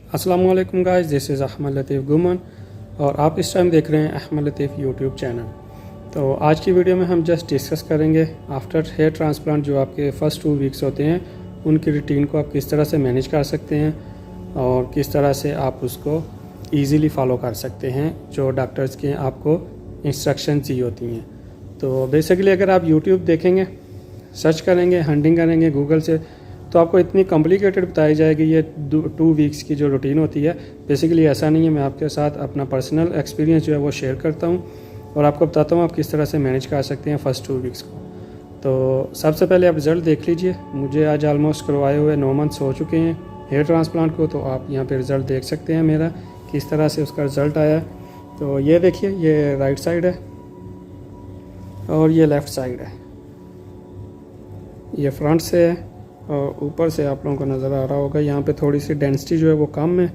अस्सलाम वालेकुम guys, this is Ahmad लतीफ़ गुमन और आप इस टाइम देख रहे हैं अहमद लतीफ़ यूट्यूब चैनल। तो आज की वीडियो में हम जस्ट डिस्कस करेंगे आफ्टर हेयर ट्रांसप्लांट जो आपके फ़र्स्ट 2 वीक्स होते हैं उनकी रूटीन को आप किस तरह से मैनेज कर सकते हैं और किस तरह से आप उसको ईज़िली फ़ॉलो कर सकते हैं जो डॉक्टर्स के आपको इंस्ट्रक्शन दी होती हैं। तो बेसिकली अगर आप यूट्यूब देखेंगे, सर्च करेंगे, हंटिंग करेंगे गूगल से, तो आपको इतनी कॉम्प्लिकेटेड बताई जाएगी ये 2 वीक्स की जो रूटीन होती है। बेसिकली ऐसा नहीं है, मैं आपके साथ अपना पर्सनल एक्सपीरियंस जो है वो शेयर करता हूँ और आपको बताता हूँ आप किस तरह से मैनेज कर सकते हैं फ़र्स्ट 2 वीक्स को। तो सबसे पहले आप रिज़ल्ट देख लीजिए। मुझे आज ऑलमोस्ट करवाए हुए 9 मंथ्स हो चुके हैं हेयर ट्रांसप्लांट को, तो आप यहाँ पे रिज़ल्ट देख सकते हैं मेरा किस तरह से उसका रिज़ल्ट आया। तो ये देखिए, ये राइट साइड है और ये लेफ़्ट साइड है। ये फ्रंट से है और ऊपर से आप लोगों को नज़र आ रहा होगा। यहाँ पे थोड़ी सी डेंसिटी जो है वो कम है,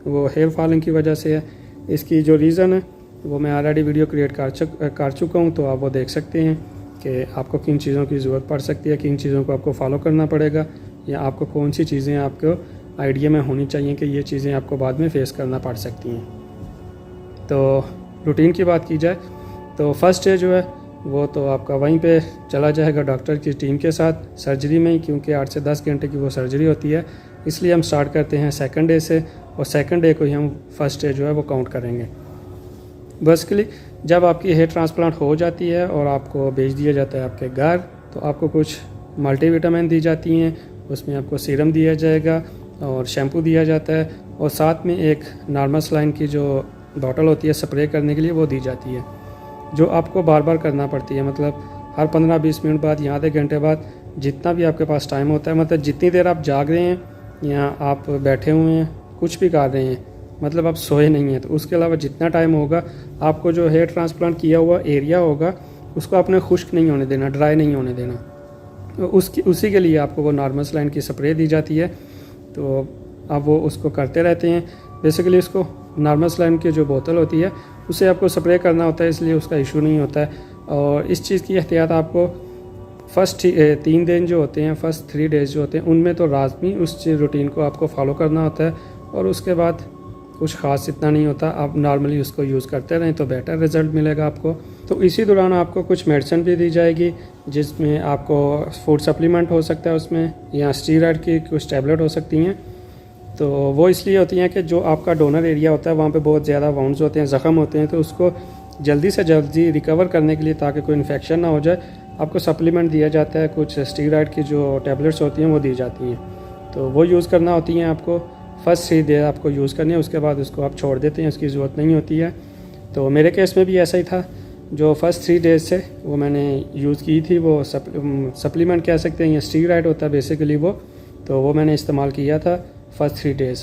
वो हेयर फॉलिंग की वजह से है। इसकी जो रीज़न है वो मैं ऑलरेडी वीडियो क्रिएट कर चुका हूँ, तो आप वो देख सकते हैं कि आपको किन चीज़ों की ज़रूरत पड़ सकती है, किन चीज़ों को आपको फॉलो करना पड़ेगा या आपको कौन सी चीज़ें आपको आइडिया में होनी चाहिए कि ये चीज़ें आपको बाद में फ़ेस करना पड़ सकती हैं। तो रूटीन की बात की जाए तो फर्स्ट डे जो है वो तो आपका वहीं पे चला जाएगा डॉक्टर की टीम के साथ सर्जरी में ही, क्योंकि 8 से 10 घंटे की वो सर्जरी होती है। इसलिए हम स्टार्ट करते हैं सेकंड डे से और सेकंड डे को ही हम फर्स्ट डे जो है वो काउंट करेंगे। बेसिकली जब आपकी हेयर ट्रांसप्लांट हो जाती है और आपको भेज दिया जाता है आपके घर, तो आपको कुछ मल्टीविटामिन दी जाती हैं, उसमें आपको सीरम दिया जाएगा और शैम्पू दिया जाता है और साथ में एक नॉर्मल सलाइन की जो बॉटल होती है स्प्रे करने के लिए वो दी जाती है, जो आपको बार बार करना पड़ती है। मतलब हर 15-20 मिनट बाद या आधे घंटे बाद, जितना भी आपके पास टाइम होता है, मतलब जितनी देर आप जाग रहे हैं या आप बैठे हुए हैं कुछ भी कर रहे हैं, मतलब आप सोए नहीं हैं, तो उसके अलावा जितना टाइम होगा आपको जो हेयर ट्रांसप्लांट किया हुआ एरिया होगा उसको आपने खुश्क नहीं होने देना, ड्राई नहीं होने देना। तो उसी के लिए आपको वो नॉर्मल सलाइन की स्प्रे दी जाती है, तो आप वो उसको करते रहते हैं। बेसिकली उसको नॉर्मल सलाइन की जो बोतल होती है उसे आपको स्प्रे करना होता है, इसलिए उसका इशू नहीं होता है। और इस चीज़ की एहतियात आपको फर्स्ट 3 दिन जो होते हैं, फर्स्ट 3 डेज़ जो होते हैं, उनमें तो लाजमी उस रूटीन को आपको फॉलो करना होता है और उसके बाद कुछ ख़ास इतना नहीं होता। आप नॉर्मली उसको यूज़ करते रहें तो बेटर रिज़ल्ट मिलेगा आपको। तो इसी दौरान आपको कुछ मेडिसिन भी दी जाएगी, जिसमें आपको फूड सप्लीमेंट हो सकता है उसमें, या स्टीरॉयड की कुछ टैबलेट हो सकती हैं। तो वो इसलिए होती हैं कि जो आपका डोनर एरिया होता है वहाँ पे बहुत ज़्यादा वाउंड्स होते हैं, ज़ख़म होते हैं, तो उसको जल्दी से जल्दी रिकवर करने के लिए, ताकि कोई इन्फेक्शन ना हो जाए, आपको सप्लीमेंट दिया जाता है। कुछ स्टीरॉयड की जो टैबलेट्स होती हैं वो दी जाती हैं, तो वो यूज़ करना होती हैं आपको। फर्स्ट 3 डे आपको यूज़ करनी है, उसके बाद उसको आप छोड़ देते हैं, उसकी ज़रूरत नहीं होती है। तो मेरे केस में भी ऐसा ही था। जो फर्स्ट 3 डेज़ से वो मैंने यूज़ की थी, वो सप्लीमेंट कह सकते हैं या स्टीरॉयड होता है बेसिकली वो, तो वो मैंने इस्तेमाल किया था फर्स्ट 3 डेज़।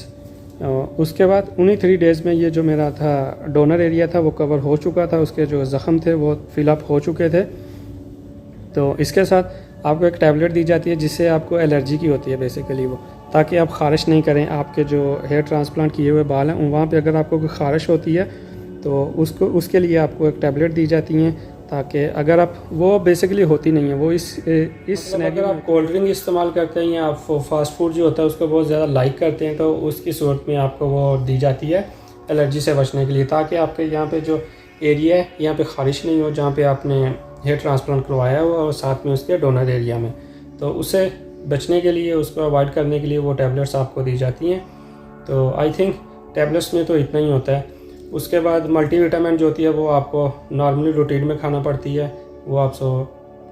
उसके बाद उन्हीं 3 डेज़ में ये जो मेरा था डोनर एरिया था वो कवर हो चुका था, उसके जो ज़ख़म थे वो फिलअप हो चुके थे। तो इसके साथ आपको एक टैबलेट दी जाती है जिससे आपको एलर्जी की होती है बेसिकली वो, ताकि आप ख़ारिश नहीं करें। आपके जो हेयर ट्रांसप्लांट किए हुए बाल हैं वहाँ पे अगर आपको कोई ख़ारिश होती है तो उसके लिए आपको एक टैबलेट दी जाती हैं, ताकि अगर आप, वो बेसिकली होती नहीं है वो, इस अगर आप कोल्ड ड्रिंक इस्तेमाल करते हैं या आप फास्ट फूड जो होता है उसको बहुत ज़्यादा लाइक करते हैं, तो उसकी सूरत में आपको वो दी जाती है एलर्जी से बचने के लिए, ताकि आपके यहाँ पे जो एरिया है यहाँ पे ख़ारिश नहीं हो जहाँ पे आपने हेयर ट्रांसप्लांट करवाया हुआ और साथ में उसके डोनर एरिया में। तो उससे बचने के लिए, उसको अवॉइड करने के लिए वो टैबलेट्स आपको दी जाती हैं। तो आई थिंक टैबलेट्स में तो इतना ही होता है। उसके बाद मल्टीविटामिन जो होती है वो आपको नॉर्मली रूटीन में खाना पड़ती है, वो आप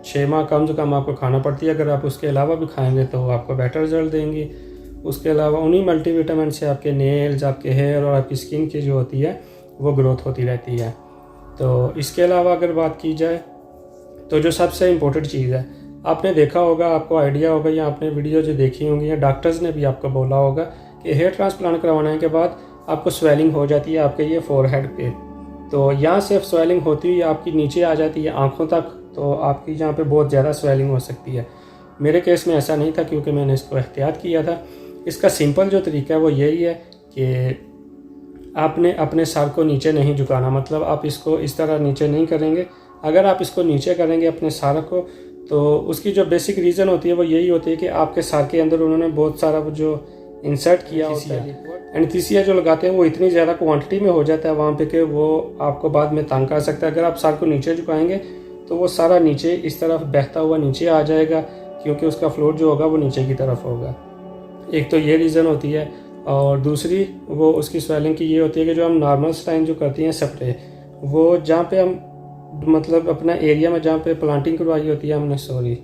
6 माह कम से कम आपको खाना पड़ती है। अगर आप उसके अलावा भी खाएंगे तो आपको बेटर रिजल्ट देंगी। उसके अलावा उन्हीं मल्टीविटामिन से आपके नेल्स, आपके हेयर और आपकी स्किन की जो होती है वो ग्रोथ होती रहती है। तो इसके अलावा अगर बात की जाए तो जो सबसे इम्पोर्टेंट चीज़ है, आपने देखा होगा, आपको आइडिया होगा या आपने वीडियो जो देखी होंगी या डॉक्टर्स ने भी आपको बोला होगा कि हेयर ट्रांसप्लांट करवाने के बाद आपको स्वेलिंग हो जाती है आपके ये फोरहेड पे। तो यहाँ से स्वेलिंग होती हुई आपकी नीचे आ जाती है आँखों तक, तो आपकी यहाँ पे बहुत ज़्यादा स्वेलिंग हो सकती है। मेरे केस में ऐसा नहीं था क्योंकि मैंने इसको एहतियात किया था। इसका सिंपल जो तरीका है वो यही है कि आपने अपने सर को नीचे नहीं झुकाना, मतलब आप इसको इस तरह नीचे नहीं करेंगे। अगर आप इसको नीचे करेंगे अपने सर को, तो उसकी जो बेसिक रीज़न होती है वो यही होती है कि आपके सर के अंदर उन्होंने बहुत सारा वो जो इंसर्ट किया होता है। एनेस्थीसिया जो लगाते हैं वो इतनी ज़्यादा क्वांटिटी में हो जाता है वहाँ पे कि वो आपको बाद में तंग कर सकता है। अगर आप सर को नीचे झुकाएंगे तो वो सारा नीचे इस तरफ बहता हुआ नीचे आ जाएगा, क्योंकि उसका फ्लोट जो होगा वो नीचे की तरफ होगा। एक तो ये रीज़न होती है, और दूसरी वो उसकी स्वेलिंग की ये होती है कि जो हम नॉर्मल स्टाइन जो करती हैं स्प्रे, वो जहाँ पे हम मतलब अपना एरिया में जहाँ पे प्लांटिंग करवाई होती है हमने, सॉरी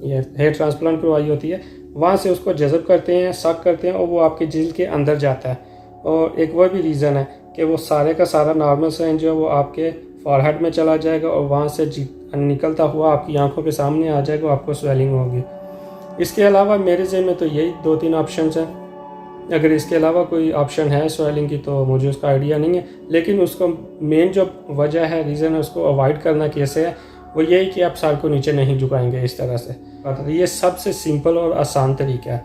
ये हेयर ट्रांसप्लांट करवाई होती है, वहाँ से उसको जज़ब करते हैं, सक करते हैं और वो आपके जिल्द के अंदर जाता है। और एक वो भी रीज़न है कि वो सारे का सारा नॉर्मल स्टाइन जो है वो आपके फॉरहेड में चला जाएगा और वहाँ से निकलता हुआ आपकी आंखों के सामने आ जाएगा, आपको स्वेलिंग होगी। इसके अलावा मेरे ज़हन में तो यही 2-3 ऑप्शन हैं। अगर इसके अलावा कोई ऑप्शन है स्वेलिंग की तो मुझे उसका आइडिया नहीं है, लेकिन उसको मेन जो वजह है, रीज़न है, उसको अवॉइड करना कैसे है, वो यही कि आप सर को नीचे नहीं झुकाएंगे इस तरह से। ये सबसे सिंपल और आसान तरीका है।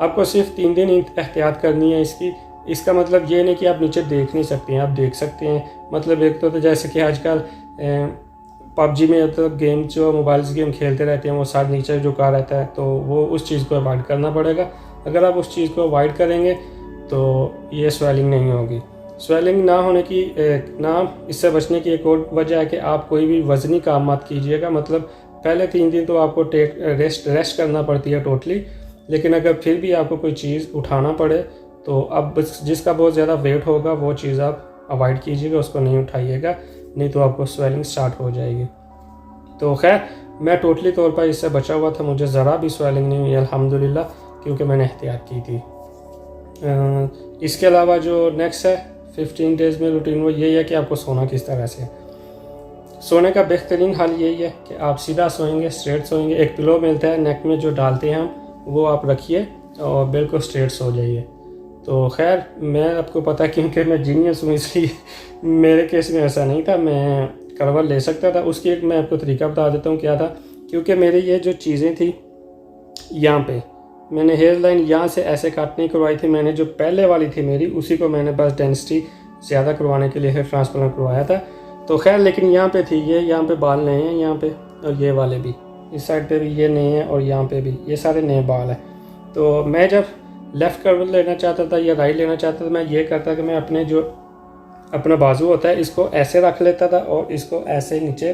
आपको सिर्फ 3 दिन एहतियात करनी है इसकी। इसका मतलब ये नहीं कि आप नीचे देख नहीं सकते हैं, आप देख सकते हैं। मतलब एक तो जैसे कि आजकल पबजी में तो गेम जो मोबाइल्स गेम खेलते रहते हैं वो सर नीचे झुका रहता है, तो वो उस चीज़ को अवॉइड करना पड़ेगा। अगर आप उस चीज़ को अवॉइड करेंगे तो ये स्वेलिंग नहीं होगी। स्वेलिंग ना होने की इससे बचने की एक और वजह है कि आप कोई भी वज़नी काम मत कीजिएगा। मतलब पहले 3 दिन तो आपको रेस्ट करना पड़ती है टोटली, लेकिन अगर फिर भी आपको कोई चीज़ उठाना पड़े तो अब जिसका बहुत ज़्यादा वेट होगा वो चीज़ आप अवॉइड कीजिएगा, उसको नहीं उठाइएगा, नहीं तो आपको स्वेलिंग स्टार्ट हो जाएगी। तो खैर मैं टोटली तौर पर इससे बचा हुआ था, मुझे ज़रा भी स्वेलिंग नहीं हुई अल्हम्दुलिल्लाह, क्योंकि मैंने एहतियात की थी। इसके अलावा जो नेक्स्ट है 15 डेज़ में रूटीन, वो यही है कि आपको सोना किस तरह से। सोने का बेहतरीन हाल यही है कि आप सीधा सोएंगे, स्ट्रेट सोएंगे। एक पिलो मिलता है नेक में जो डालते हैं हम, वो आप रखिए और बिल्कुल स्ट्रेट सो जाइए। तो खैर मैं आपको पता है क्योंकि मैं जीनियस हूँ, इसलिए मेरे केस में ऐसा नहीं था, मैं करवट ले सकता था। उसकी एक मैं आपको तरीका बता देता हूँ क्या था। क्योंकि मेरी ये जो चीज़ें थी यहाँ पे, मैंने हेयर लाइन यहाँ से ऐसे काट नहीं करवाई थी, मैंने जो पहले वाली थी मेरी उसी को मैंने बस डेंसिटी ज़्यादा करवाने के लिए हेयर ट्रांसप्लांट करवाया था। तो खैर लेकिन यहाँ पे थी ये, यहाँ पे बाल नए हैं यहाँ पे, और ये वाले भी, इस साइड पे भी ये नए हैं और यहाँ पे भी ये सारे नए बाल हैं। तो मैं जब लेफ़्ट करवट लेना चाहता था या राइट लेना चाहता था, मैं ये करता कि मैं अपने जो अपना बाजू होता है इसको ऐसे रख लेता था और इसको ऐसे नीचे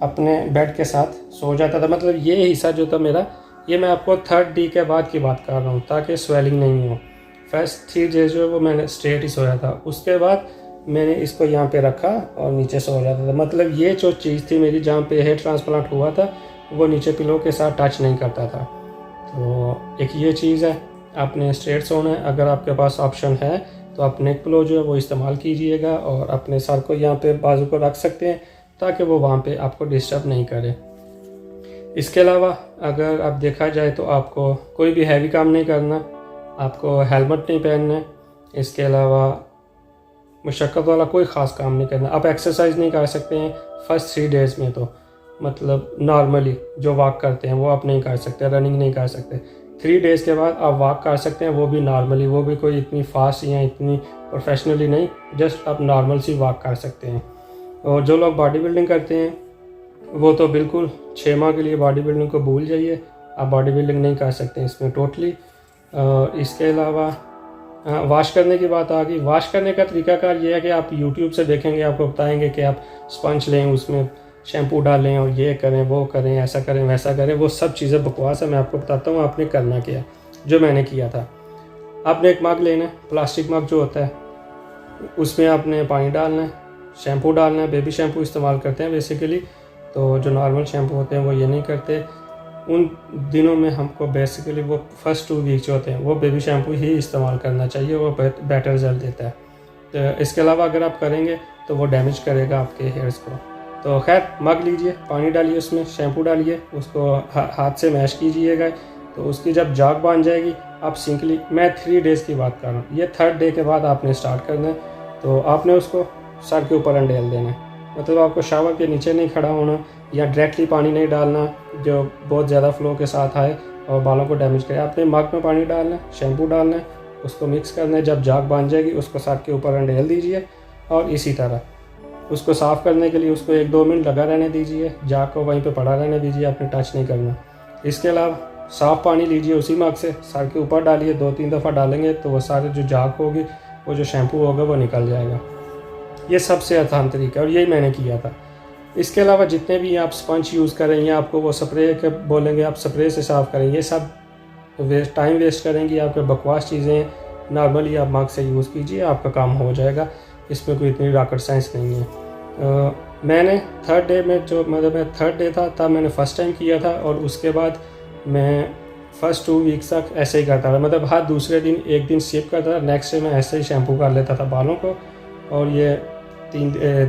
अपने बेड के साथ सो जाता था। मतलब ये हिस्सा जो था मेरा, ये मैं आपको 3rd डे के बाद की बात कर रहा हूँ, ताकि स्वेलिंग नहीं हो। फर्स्ट 3 डेज जो वो मैंने स्ट्रेट ही सोया था, उसके बाद मैंने इसको यहाँ पे रखा और नीचे सो जाता था। मतलब ये जो चीज़ थी मेरी, जहाँ पे हेयर ट्रांसप्लांट हुआ था, वो नीचे पिलो के साथ टच नहीं करता था। तो एक ये चीज़ है, आपने स्ट्रेट सोना है। अगर आपके पास ऑप्शन है तो आप नेक पिलो जो है वो इस्तेमाल कीजिएगा और अपने सर को यहाँ पे बाजू को रख सकते हैं ताकि वो वहाँ पे आपको डिस्टर्ब नहीं करे। इसके अलावा अगर आप देखा जाए तो आपको कोई भी हैवी काम नहीं करना, आपको हेलमेट नहीं पहनना है। इसके अलावा मुशक्क़त वाला कोई ख़ास काम नहीं करना। आप एक्सरसाइज नहीं कर सकते हैं फर्स्ट 3 डेज़ में, तो मतलब नॉर्मली जो वॉक करते हैं वो आप नहीं कर सकते, रनिंग नहीं कर सकते। 3 डेज़ के बाद आप वॉक कर सकते हैं, वो भी नॉर्मली, वो भी कोई इतनी फास्ट या इतनी प्रोफेशनली नहीं, जस्ट आप नॉर्मल सी वॉक कर सकते हैं। और जो लोग बॉडी बिल्डिंग करते हैं वो तो बिल्कुल 6 माह के लिए बॉडी बिल्डिंग को भूल जाइए, आप बॉडी बिल्डिंग नहीं कर सकते हैं इसमें टोटली। इसके अलावा वॉश करने की बात आ गई। वॉश करने का तरीकाकार ये है कि आप यूट्यूब से देखेंगे, आपको बताएंगे कि आप स्पंज लें, उसमें शैम्पू डालें और ये करें, वो करें, ऐसा करें, वैसा करें। वो सब चीज़ें बकवास है। मैं आपको बताता हूँ आपने करना क्या है, जो मैंने किया था। आपने एक मग लेना है, प्लास्टिक मग जो होता है, उसमें आपने पानी डालना है, शैम्पू डालना है। बेबी शैम्पू इस्तेमाल करते हैं बेसिकली, तो जो नॉर्मल शैम्पू होते हैं वो ये नहीं करते। उन दिनों में हमको बेसिकली वो फर्स्ट 2 वीक जो होते हैं वो बेबी शैम्पू ही इस्तेमाल करना चाहिए, वो बेटर रिजल्ट देता है। तो इसके अलावा अगर आप करेंगे तो वो डैमेज करेगा आपके हेयर्स को। तो खैर मग लीजिए, पानी डालिए, उसमें शैम्पू डालिए, उसको हाथ से मैश कीजिएगा। तो उसकी जब जाग बन जाएगी आप सिंपली, मैं 3 डेज़ की बात कर रहा हूँ, ये 3rd डे के बाद आपने स्टार्ट करना है। तो आपने उसको सर के ऊपर अंडेल देना है। मतलब आपको शावर के नीचे नहीं खड़ा होना या डायरेक्टली पानी नहीं डालना जो बहुत ज़्यादा फ्लो के साथ आए और बालों को डैमेज करे। आपने मग में पानी डालना है, शैम्पू डालना है, उसको मिक्स करना है। जब जाग बन जाएगी उसको सर के ऊपर अंडेल दीजिए और इसी तरह उसको साफ़ करने के लिए उसको 1-2 मिनट लगा रहने दीजिए, जाग को वहीं पे पड़ा रहने दीजिए, आपने टच नहीं करना। इसके अलावा साफ़ पानी लीजिए उसी मग से, सर के ऊपर डालिए, 2-3 दफ़ा डालेंगे तो वो सारे जो झाग होगी, वो जो शैम्पू होगा वो निकल जाएगा। ये सबसे आसान तरीका है और यही मैंने किया था। इसके अलावा जितने भी आप स्पंज यूज़ करें या आपको वो स्प्रे के बोलेंगे आप स्प्रे से साफ़ करें, ये सब टाइम वेस्ट करेंगी, आपके बकवास चीज़ें। नॉर्मली आप मग से यूज़ कीजिए, आपका काम हो जाएगा, इसमें कोई इतनी रॉकेट साइंस नहीं है। मैंने थर्ड डे में मैं थर्ड डे था तब मैंने फ़र्स्ट टाइम किया था और उसके बाद मैं फ़र्स्ट 2 वीक्स तक ऐसे ही करता था, हर दूसरे दिन एक दिन स्किप करता था, नेक्स्ट डे मैं ऐसे ही शैम्पू कर लेता था बालों को और ये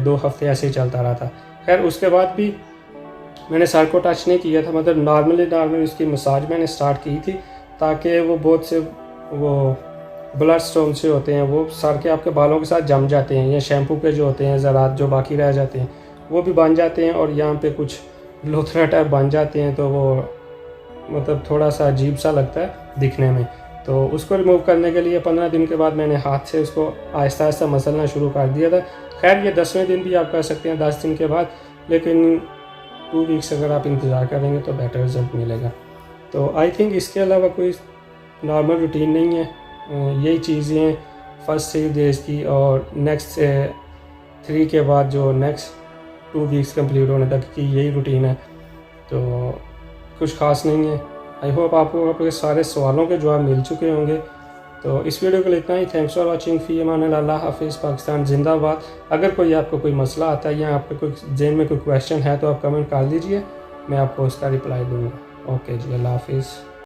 2 हफ्ते ऐसे ही चलता रहा था। खैर उसके बाद भी मैंने सर को टच नहीं किया था, नॉर्मली उसकी मसाज मैंने स्टार्ट की थी ताकि वो बहुत से वो ब्लड स्टोन से होते हैं वो सर के आपके बालों के साथ जम जाते हैं, या शैम्पू के जो होते हैं ज़रात जो बाकी रह जाते हैं वो भी बन जाते हैं और यहाँ पे कुछ लोथरा टाइप बन जाते हैं, तो वो थोड़ा सा अजीब सा लगता है दिखने में। तो उसको रिमूव करने के लिए 15 दिन के बाद मैंने हाथ से उसको आहिस्ता आहिस्ता मसलना शुरू कर दिया था। खैर ये 10वें दिन भी आप कर सकते हैं 10 दिन के बाद, लेकिन 2 वीक्स अगर आप इंतज़ार करेंगे तो बेटर रिज़ल्ट मिलेगा। तो आई थिंक इसके अलावा कोई नॉर्मल रूटीन नहीं है, यही चीज़ें फर्स्ट 3 डेज़ की और नेक्स्ट 3 के बाद जो नेक्स्ट 2 वीक्स कंप्लीट होने तक की यही रूटीन है, तो कुछ ख़ास नहीं है। आई होप आपको आपके सारे सवालों के जवाब मिल चुके होंगे। तो इस वीडियो के लिए इतना ही। Thanks for watching. फ़ी अमान अल्लाह हाफिज़। पाकिस्तान जिंदाबाद। अगर कोई आपको कोई मसला आता है या आपके कोई जेन में कोई क्वेश्चन है तो आप कमेंट कर दीजिए, मैं आपको उसका रिप्लाई दूँगा। ओके जी, अल्लाह हाफिज़।